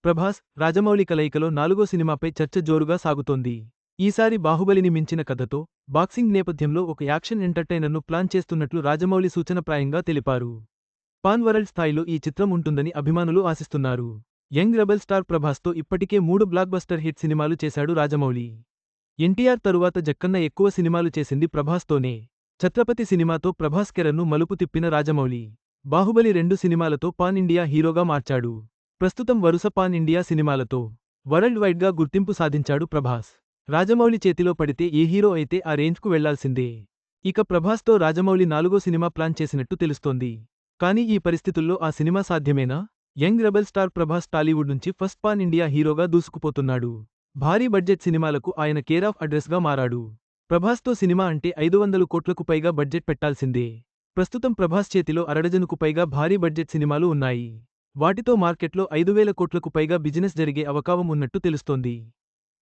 ప్రభాస్, రాజమౌళి కలయికలో 4గో సినిమాపై చర్చ జోరుగా సాగుతోంది. ఈసారి బాహుబలిని మించిన కథతో, బాక్సింగ్ నేపథ్యంలో ఒక యాక్షన్ ఎంటర్టైనర్ను ప్లాన్ చేస్తున్నట్లు రాజమౌళి సూచనప్రాయంగా తెలిపారు. పాన్ వరల్డ్ స్థాయిలో ఈ చిత్రం ఉంటుందని అభిమానులు ఆశిస్తున్నారు. యంగ్ రెబెల్ స్టార్ ప్రభాస్తో ఇప్పటికే 3 బ్లాక్బస్టర్ హిట్ సినిమాలు చేశాడు రాజమౌళి. ఎన్టీఆర్ తరువాత జక్కన్న ఎక్కువ సినిమాలు చేసింది ప్రభాస్తోనే. ఛత్రపతి సినిమాతో ప్రభాస్ కెరీర్ను మలుపు తిప్పిన రాజమౌళి, బాహుబలి 2 సినిమాలతో పాన్ ఇండియా హీరోగా మార్చాడు. ప్రస్తుతం వరుస పాన్ ఇండియా సినిమాలతో వరల్డ్ వైడ్గా గుర్తింపు సాధించాడు ప్రభాస్. రాజమౌళి చేతిలో పడితే ఏ హీరో అయితే ఆ రేంజ్కు వెళ్లాల్సిందే. ఇక ప్రభాస్తో రాజమౌళి 4గో సినిమా ప్లాన్ చేసినట్టు తెలుస్తోంది. కానీ ఈ పరిస్థితుల్లో ఆ సినిమా సాధ్యమేనా? Young rebel star Prabhas Tollywood నుంచి ఫస్ట్ పాన్ ఇండియా హీరోగా దూసుకుపోతున్నాడు. భారీ బడ్జెట్ సినిమాలకు ఆయన కేరాఫ్ అడ్రస్గా మారాడు. ప్రభాస్తో సినిమా అంటే 500 కోట్లకు పైగా బడ్జెట్ పెట్టాల్సిందే. ప్రస్తుతం ప్రభాస్ చేతిలో అరడజనుకు పైగా భారీ బడ్జెట్ సినిమాలు ఉన్నాయి. వాటితో మార్కెట్లో 5,000 కోట్లకు పైగా బిజినెస్ జరిగే అవకాశం ఉన్నట్టు తెలుస్తోంది.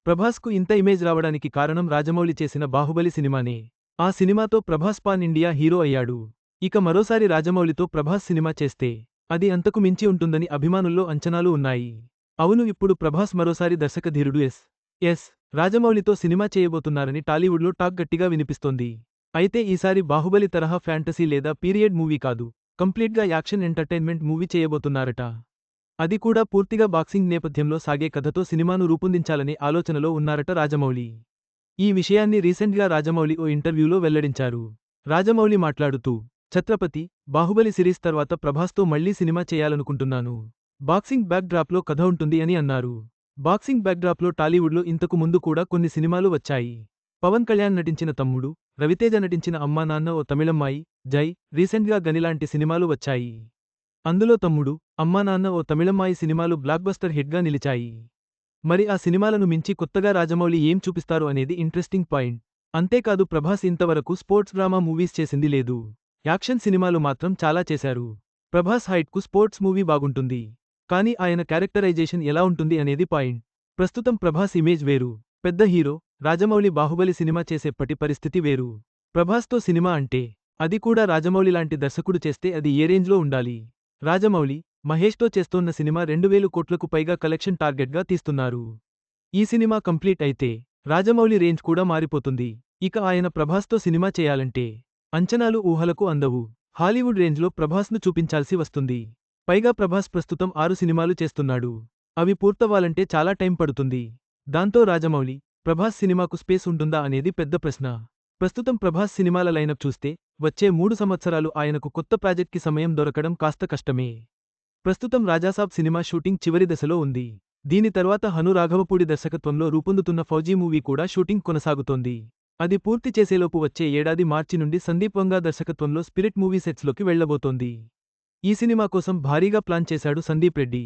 ప్రభాస్కు ఇంత ఇమేజ్ రావడానికి కారణం రాజమౌళి చేసిన బాహుబలి సినిమానే. ఆ సినిమాతో ప్రభాస్ పాన్ ఇండియా హీరో అయ్యాడు. ఇక మరోసారి రాజమౌళితో ప్రభాస్ సినిమా చేస్తే అది అంతకు మించి ఉంటుందని అభిమానుల్లో అంచనాలు ఉన్నాయి. అవును, ఇప్పుడు ప్రభాస్ మరోసారి దర్శకధీరుడు ఎస్ రాజమౌళితో సినిమా చేయబోతున్నారని టాలీవుడ్లో టాక్ గట్టిగా వినిపిస్తోంది. అయితే ఈసారి బాహుబలి తరహా ఫ్యాంటసీ లేదా పీరియడ్ మూవీ కాదు, కంప్లీట్గా యాక్షన్ ఎంటర్టైన్మెంట్ మూవీ చేయబోతున్నారట. అది కూడా పూర్తిగా బాక్సింగ్ నేపథ్యంలో సాగే కథతో సినిమాను రూపొందించాలనే ఆలోచనలో ఉన్నారట రాజమౌళి. ఈ విషయాన్ని రీసెంట్గా రాజమౌళి ఓ ఇంటర్వ్యూలో వెల్లడించారు. రాజమౌళి మాట్లాడుతూ, ఛత్రపతి, బాహుబలి సిరీస్ తర్వాత ప్రభాస్తో మళ్లీ సినిమా చేయాలనుకుంటున్నాను. బాక్సింగ్ బ్యాక్ డ్రాప్లో కథ ఉంటుంది అని అన్నారు. బాక్సింగ్ బ్యాక్ డ్రాప్లో టాలీవుడ్లో ఇంతకు ముందు కూడా కొన్ని సినిమాలు వచ్చాయి. పవన్ కళ్యాణ్ నటించిన తమ్ముడు, రవితేజ నటించిన అమ్మా నాన్న ఓ తమిళమ్మాయి, జై, రీసెంట్గా గనిలాంటి సినిమాలు వచ్చాయి. అందులో తమ్ముడు, అమ్మా నాన్న ఓ తమిళమ్మాయి సినిమాలు బ్లాక్బస్టర్ హిట్గా నిలిచాయి. మరి ఆ సినిమాలను మించి కొత్తగా రాజమౌళి ఏం చూపిస్తారు అనేది ఇంట్రెస్టింగ్ పాయింట్. అంతేకాదు, ప్రభాస్ ఇంతవరకు స్పోర్ట్స్ డ్రామా మూవీస్ చేసింది లేదు. యాక్షన్ సినిమాలు మాత్రం చాలా చేశారు. ప్రభాస్ హైట్కు స్పోర్ట్స్ మూవీ బాగుంటుంది. కానీ ఆయన క్యారెక్టరైజేషన్ ఎలా ఉంటుంది అనేది పాయింట్. ప్రస్తుతం ప్రభాస్ ఇమేజ్ వేరు, పెద్ద హీరో. రాజమౌళి బాహుబలి సినిమా చేసేప్పటి పరిస్థితి వేరు. ప్రభాస్తో సినిమా అంటే, అది కూడా రాజమౌళి లాంటి దర్శకుడు చేస్తే అది ఏ రేంజ్లో ఉండాలి. రాజమౌళి, మహేష్తో చేస్తోన్న సినిమా 2,000 కోట్లకు పైగా కలెక్షన్ టార్గెట్గా తీస్తున్నారు. ఈ సినిమా కంప్లీట్ అయితే రాజమౌళి రేంజ్ కూడా మారిపోతుంది. ఇక ఆయన ప్రభాస్తో సినిమా చేయాలంటే అంచనాలు ఊహలకు అందవు. హాలీవుడ్ రేంజ్లో ప్రభాస్ను చూపించాల్సి వస్తుంది. పైగా ప్రభాస్ ప్రస్తుతం 6 సినిమాలు చేస్తున్నాడు. అవి పూర్తవ్వాలంటే చాలా టైం పడుతుంది. దాంతో రాజమౌళి, ప్రభాస్ సినిమాకు స్పేస్ ఉంటుందా అనేది పెద్ద ప్రశ్న. ప్రస్తుతం ప్రభాస్ సినిమాల లైనప్ చూస్తే వచ్చే 3 సంవత్సరాలు ఆయనకు కొత్త ప్రాజెక్ట్కి సమయం దొరకడం కాస్త కష్టమే. ప్రస్తుతం రాజాసాబ్ సినిమా షూటింగ్ చివరి దశలో ఉంది. దీని తర్వాత హను రాఘవపూడి దర్శకత్వంలో రూపొందుతున్న ఫౌజీ మూవీ కూడా షూటింగ్ కొనసాగుతోంది. అది పూర్తి చేసేలోపు వచ్చే ఏడాది మార్చి నుండి సందీప్ వంగా దర్శకత్వంలో స్పిరిట్ మూవీ సెట్స్లోకి వెళ్లబోతోంది. ఈ సినిమా కోసం భారీగా ప్లాన్ చేశాడు సందీప్ రెడ్డి.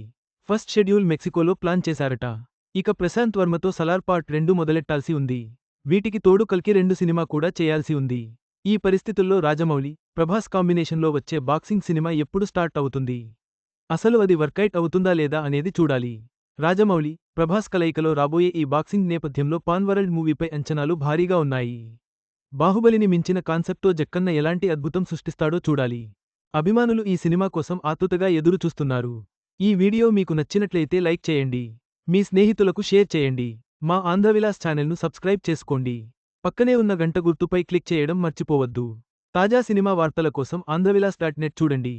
ఫస్ట్ షెడ్యూల్ మెక్సికోలో ప్లాన్ చేశారట. ఇక ప్రశాంత్ వర్మతో సలార్ పార్ట్ 2 మొదలెట్టాల్సి ఉంది. వీటికి తోడు కల్కి 2 సినిమా కూడా చేయాల్సి ఉంది. ఈ పరిస్థితుల్లో రాజమౌళి, ప్రభాస్ కాంబినేషన్లో వచ్చే బాక్సింగ్ సినిమా ఎప్పుడు స్టార్ట్ అవుతుంది? అసలు అది వర్కౌట్ అవుతుందా లేదా అనేది చూడాలి. రాజమౌళి, ప్రభాస్ కలయికలో రాబోయే ఈ బాక్సింగ్ నేపథ్యంలో పాన్ వరల్డ్ మూవీపై అంచనాలు భారీగా ఉన్నాయి. బాహుబలిని మించిన కాన్సెప్ట్తో జక్కన్న ఎలాంటి అద్భుతం సృష్టిస్తాడో చూడాలి. అభిమానులు ఈ సినిమా కోసం ఆతృతగా ఎదురు చూస్తున్నారు. ఈ వీడియో మీకు నచ్చినట్లయితే లైక్ చేయండి. మీ స్నేహితులకు షేర్ చేయండి. మా ఆంధ్రవిలాస్ ఛానల్ను సబ్స్క్రైబ్ చేసుకోండి. పక్కనే ఉన్న గంట గుర్తుపై క్లిక్ చేయడం మర్చిపోవద్దు. తాజా సినిమా వార్తల కోసం ఆంధ్రవిలాస్.net చూడండి.